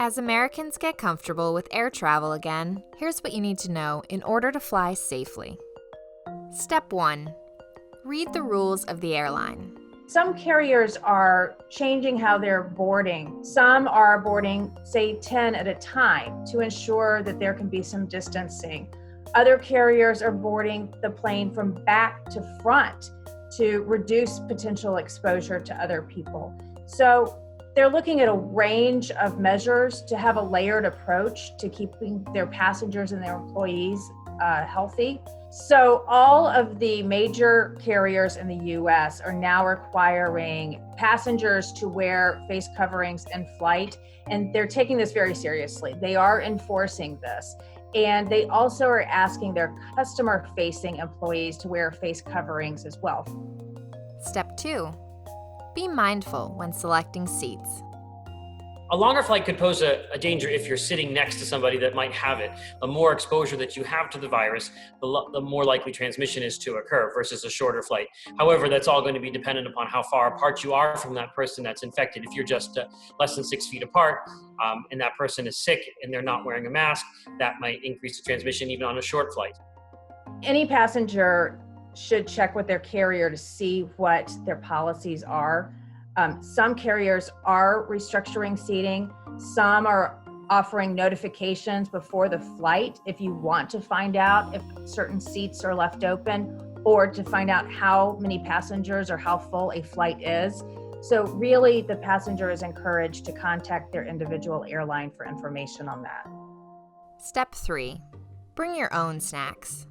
As Americans get comfortable with air travel again, here's what you need to know in order to fly safely. Step 1. Read the rules of the airline. Some carriers are changing how they're boarding. Some are boarding, say, 10 at a time to ensure that there can be some distancing. Other carriers are boarding the plane from back to front to reduce potential exposure to other people. So they're looking at a range of measures to have a layered approach to keeping their passengers and their employees healthy. So all of the major carriers in the US are now requiring passengers to wear face coverings in flight, and they're taking this very seriously. They are enforcing this. And they also are asking their customer-facing employees to wear face coverings as well. Step 2. Be mindful when selecting seats. A longer flight could pose a danger if you're sitting next to somebody that might have it. The more exposure that you have to the virus, the more likely transmission is to occur versus a shorter flight. However, that's all going to be dependent upon how far apart you are from that person that's infected. If you're just less than 6 feet apart and that person is sick and they're not wearing a mask, that might increase the transmission even on a short flight. Any passenger should check with their carrier to see what their policies are. Some carriers are restructuring seating. Some are offering notifications before the flight if you want to find out if certain seats are left open or to find out how many passengers or how full a flight is. So really, the passenger is encouraged to contact their individual airline for information on that. Step 3. Bring your own snacks.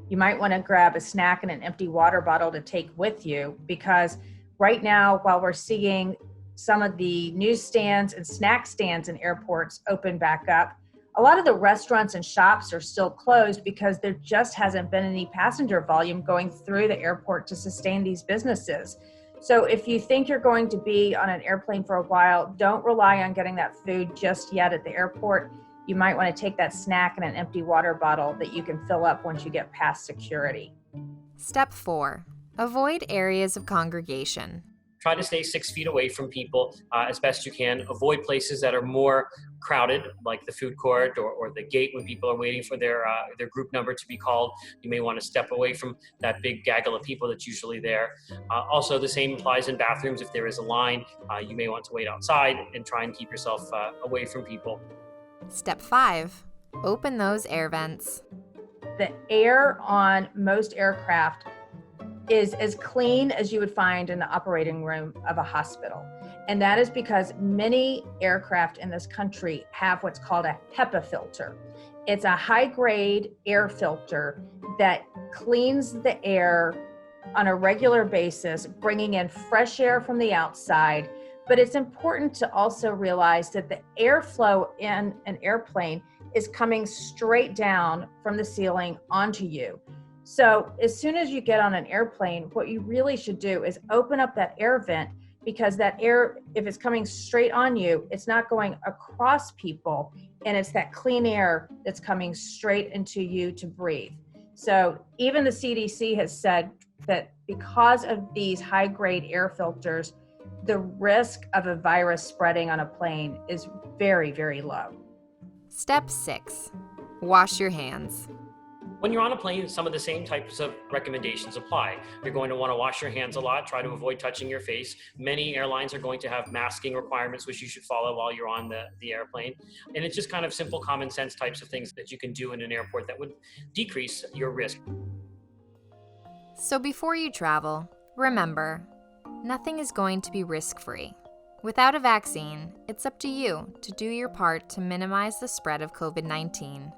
You might want to grab a snack and an empty water bottle to take with you, because right now, while we're seeing some of the newsstands and snack stands in airports open back up, a lot of the restaurants and shops are still closed because there just hasn't been any passenger volume going through the airport to sustain these businesses. So if you think you're going to be on an airplane for a while, don't rely on getting that food just yet at the airport. You might want to take that snack and an empty water bottle that you can fill up once you get past security. Step 4. Avoid areas of congregation. Try to stay 6 feet away from people as best you can. Avoid places that are more crowded, like the food court or the gate when people are waiting for their group number to be called. You may want to step away from that big gaggle of people that's usually there. Also, the same applies in bathrooms. If there is a line, you may want to wait outside and try and keep yourself away from people. Step 5. Open those air vents. The air on most aircraft is as clean as you would find in the operating room of a hospital. And that is because many aircraft in this country have what's called a HEPA filter. It's a high-grade air filter that cleans the air on a regular basis, bringing in fresh air from the outside. But it's important to also realize that the airflow in an airplane is coming straight down from the ceiling onto you. So as soon as you get on an airplane, what you really should do is open up that air vent, because that air, if it's coming straight on you, it's not going across people, and it's that clean air that's coming straight into you to breathe. So even the CDC has said that because of these high-grade air filters, the risk of a virus spreading on a plane is very, very low. Step 6. Wash your hands. When you're on a plane, some of the same types of recommendations apply. You're going to want to wash your hands a lot, try to avoid touching your face. Many airlines are going to have masking requirements, which you should follow while you're on the airplane. And it's just kind of simple common sense types of things that you can do in an airport that would decrease your risk. So before you travel, remember, nothing is going to be risk-free. Without a vaccine, it's up to you to do your part to minimize the spread of COVID-19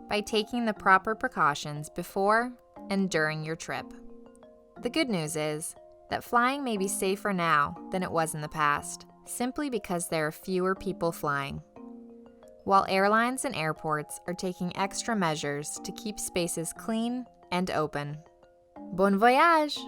by taking the proper precautions before and during your trip. The good news is that flying may be safer now than it was in the past, simply because there are fewer people flying, while airlines and airports are taking extra measures to keep spaces clean and open. Bon voyage!